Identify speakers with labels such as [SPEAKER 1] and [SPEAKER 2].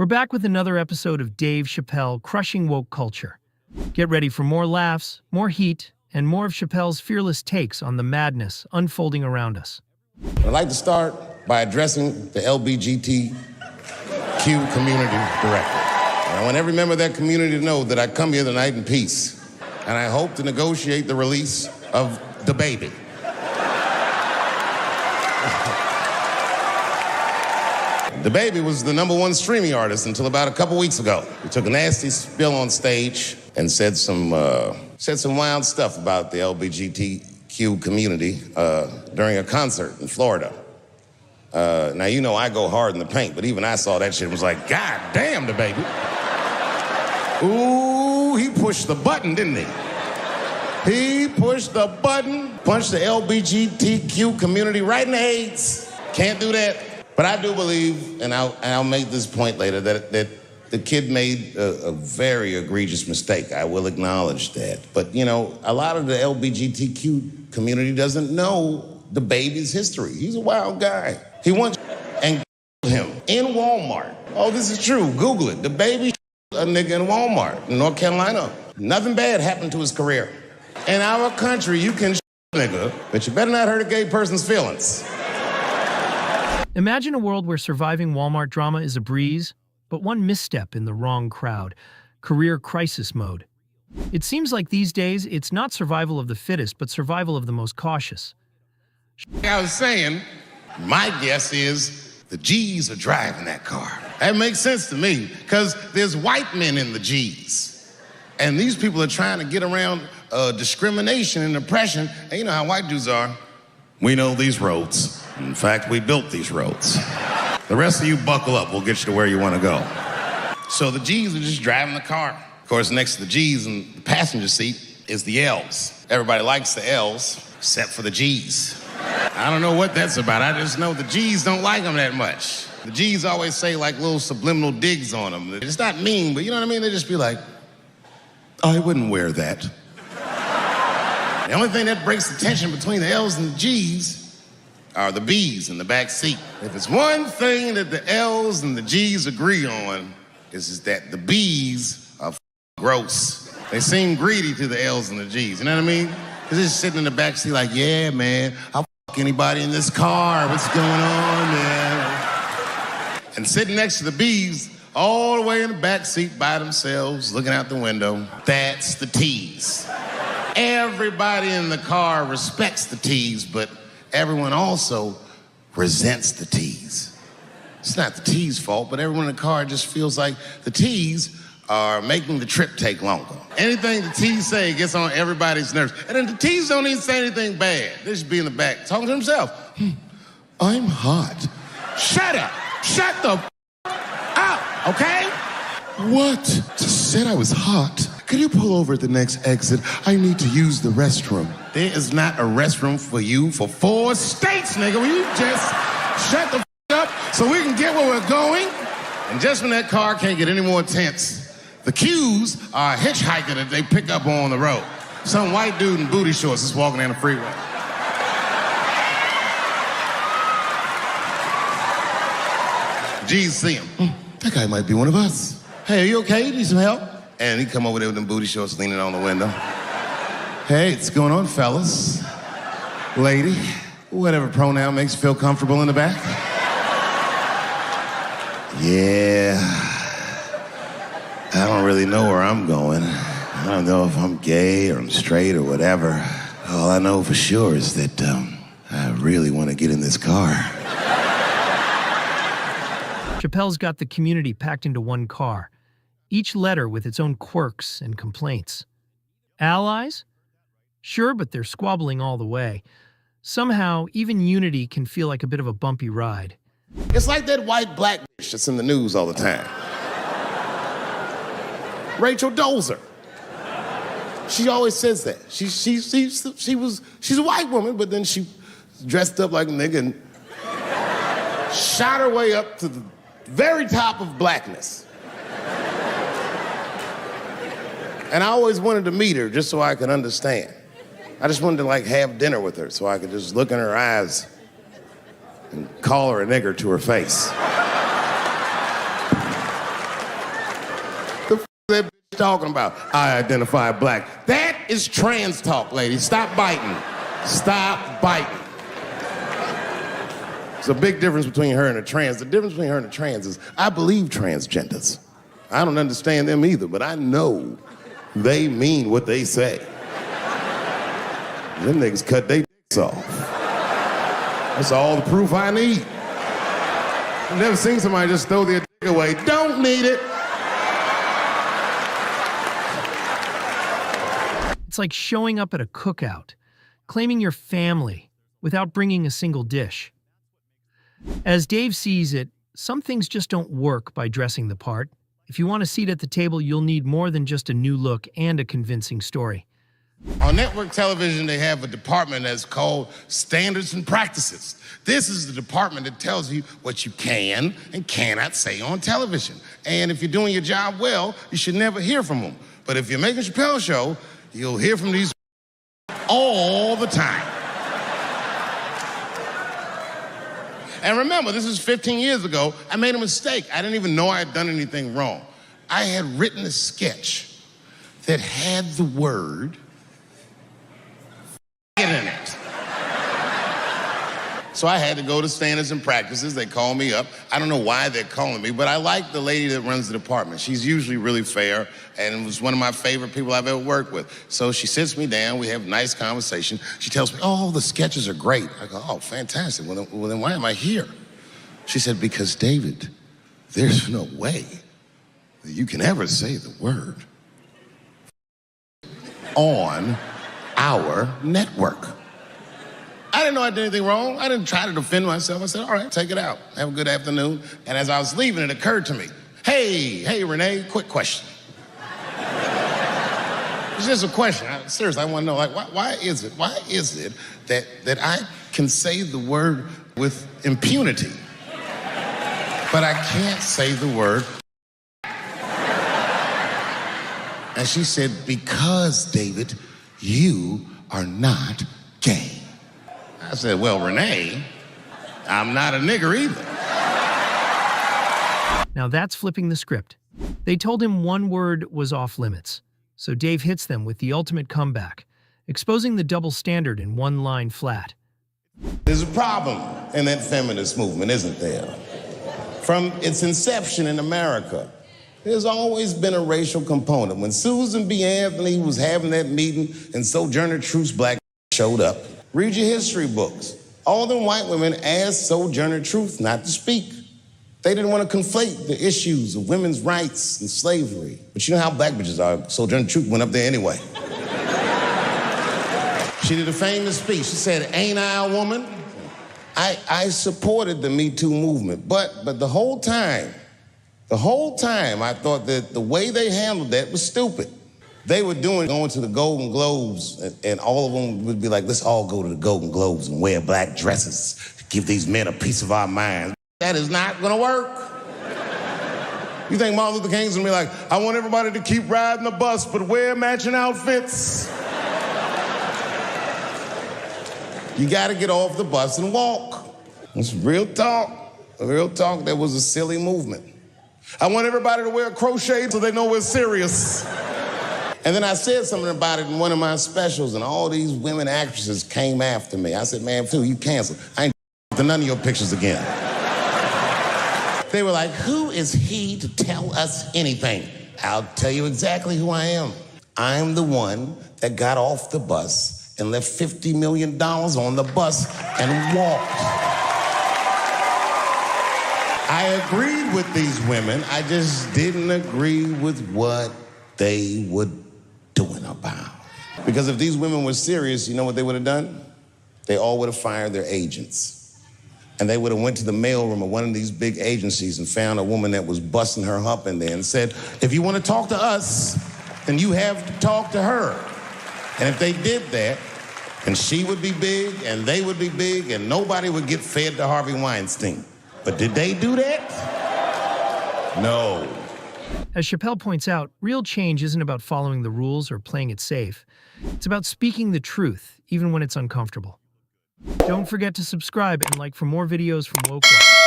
[SPEAKER 1] We're back with another episode of Dave Chappelle Crushing Woke Culture. Get ready for more laughs, more heat, and more of Chappelle's fearless takes on the madness unfolding around us.
[SPEAKER 2] I'd like to start by addressing the LGBTQ community directly. I want every member of that community to know that I come here tonight in peace, and I hope to negotiate the release of the baby. The baby was the #1 streaming artist until about a couple weeks ago. He took a nasty spill on stage and said some wild stuff about the LGBTQ community during a concert in Florida. Now, you know I go hard in the paint, but even I saw that shit and was like, God damn, the baby. Ooh, he pushed the button, didn't he? He pushed the button, punched the LGBTQ community right in the AIDS. Can't do that. But I do believe, and I'll make this point later, that the kid made a very egregious mistake. I will acknowledge that. But, you know, a lot of the LGBTQ community doesn't know the baby's history. He's a wild guy. He once and him in Walmart. Oh, this is true. Google it. The baby a nigga in Walmart in North Carolina. Nothing bad happened to his career. In our country, you can a nigga, but you better not hurt a gay person's feelings.
[SPEAKER 1] Imagine a world where surviving Walmart drama is a breeze, but one misstep in the wrong crowd. Career crisis mode. It seems like these days, it's not survival of the fittest, but survival of the most cautious.
[SPEAKER 2] I was saying, my guess is the G's are driving that car. That makes sense to me, because there's white men in the G's. And these people are trying to get around discrimination and oppression. And you know how white dudes are. We know these roads. In fact, we built these roads. The rest of you buckle up. We'll get you to where you want to go. So the G's are just driving the car. Of course, next to the G's in the passenger seat is the L's. Everybody likes the L's, except for the G's. I don't know what that's about. I just know the G's don't like them that much. The G's always say like little subliminal digs on them. It's not mean, but you know what I mean? They just be like, I wouldn't wear that. The only thing that breaks the tension between the L's and the G's are the B's in the back seat. If it's one thing that the L's and the G's agree on, is that the B's are gross. They seem greedy to the L's and the G's, you know what I mean? They're just sitting in the back seat like, yeah, man, I'll anybody in this car. What's going on, man? And sitting next to the B's, all the way in the back seat by themselves, looking out the window, that's the T's. Everybody in the car respects the T's, but everyone also resents the T's. It's not the T's' fault, but everyone in the car just feels like the T's are making the trip take longer. Anything the T's say gets on everybody's nerves. And then the T's don't even say anything bad. They just be in the back talking to themselves. I'm hot. Shut up. Shut the up, okay? What? Just said I was hot. Could you pull over at the next exit? I need to use the restroom. There is not a restroom for you for 4 states, nigga. Will you just shut the up so we can get where we're going? And just when that car can't get any more tense, the Q's are a hitchhiker that they pick up on the road. Some white dude in booty shorts is walking down the freeway. G's see him. That guy might be one of us. Hey, are you okay? Need some help? And he come over there with them booty shorts leaning on the window. Hey, what's going on, fellas? Lady, whatever pronoun makes you feel comfortable in the back. Yeah, I don't really know where I'm going. I don't know if I'm gay or I'm straight or whatever. All I know for sure is that I really want to get in this car.
[SPEAKER 1] Chappelle's got the community packed into one car, each letter with its own quirks and complaints. Allies? Sure, but they're squabbling all the way. Somehow, even unity can feel like a bit of a bumpy ride.
[SPEAKER 2] It's like that white black bitch that's in the news all the time. Rachel Dolezal. She always says that. She's a white woman, but then she dressed up like a nigga and shot her way up to the very top of blackness. And I always wanted to meet her just so I could understand. I just wanted to like have dinner with her so I could just look in her eyes and call her a nigger to her face. talking about? I identify black. That is trans talk, ladies. Stop biting. Stop biting. There's a big difference between her and a trans. The difference between her and a trans is I believe transgenders. I don't understand them either, but I know they mean what they say. Them niggas cut their dicks off. That's all the proof I need. I've never seen somebody just throw their dick away. Don't need it.
[SPEAKER 1] It's like showing up at a cookout, claiming your family without bringing a single dish. As Dave sees it, some things just don't work by dressing the part. If you want a seat at the table, you'll need more than just a new look and a convincing story.
[SPEAKER 2] On network television, they have a department that's called Standards and Practices. This is the department that tells you what you can and cannot say on television. And if you're doing your job well, you should never hear from them. But if you're making a Chappelle show, you'll hear from these all the time. And remember, this is 15 years ago. I made a mistake. I didn't even know I had done anything wrong. I had written a sketch that had the word in it. So I had to go to Standards and Practices. They called me up. I don't know why they're calling me, but I like the lady that runs the department. She's usually really fair and was one of my favorite people I've ever worked with. So she sits me down. We have a nice conversation. She tells me, oh, the sketches are great. I go, oh, fantastic. Well, then why am I here? She said, because, David, there's no way that you can ever say the word on our network. I didn't know I did anything wrong. I didn't try to defend myself. I said, all right, take it out. Have a good afternoon. And as I was leaving, it occurred to me, hey, Renee, quick question. It's just a question. Seriously, I want to know, like, why is it that I can say the word with impunity, but I can't say the word? And she said, because, David, you are not gay. I said, well, Renee, I'm not a nigger either.
[SPEAKER 1] Now that's flipping the script. They told him one word was off limits, so Dave hits them with the ultimate comeback, exposing the double standard in one line flat.
[SPEAKER 2] There's a problem in that feminist movement, isn't there? From its inception in America, there's always been a racial component. When Susan B. Anthony was having that meeting and Sojourner Truth's black showed up, read your history books. All them white women asked Sojourner Truth not to speak. They didn't want to conflate the issues of women's rights and slavery. But you know how black bitches are. Sojourner Truth went up there anyway. She did a famous speech. She said, ain't I a woman? I supported the Me Too movement, but the whole time I thought that the way they handled that was stupid. They were going to the Golden Globes, and all of them would be like, let's all go to the Golden Globes and wear black dresses to give these men a piece of our minds. That is not gonna work. You think Martin Luther King's gonna be like, I want everybody to keep riding the bus, but wear matching outfits? You gotta get off the bus and walk. It's real talk. Real talk, that was a silly movement. I want everybody to wear crochet so they know we're serious. And then I said something about it in one of my specials, and all these women actresses came after me. I said, man, Phil, you canceled. I ain't to none of your pictures again. They were like, who is he to tell us anything? I'll tell you exactly who I am. I'm the one that got off the bus and left $50 million on the bus and walked. I agreed with these women. I just didn't agree with what they were doing about. Because if these women were serious, you know what they would have done? They all would have fired their agents. And they would have went to the mailroom of one of these big agencies and found a woman that was busting her hump in there and said, if you want to talk to us, then you have to talk to her. And if they did that, then she would be big and they would be big and nobody would get fed to Harvey Weinstein. But did they do that? No.
[SPEAKER 1] As Chappelle points out, real change isn't about following the rules or playing it safe. It's about speaking the truth, even when it's uncomfortable. Don't forget to subscribe and like for more videos from Woke Watch.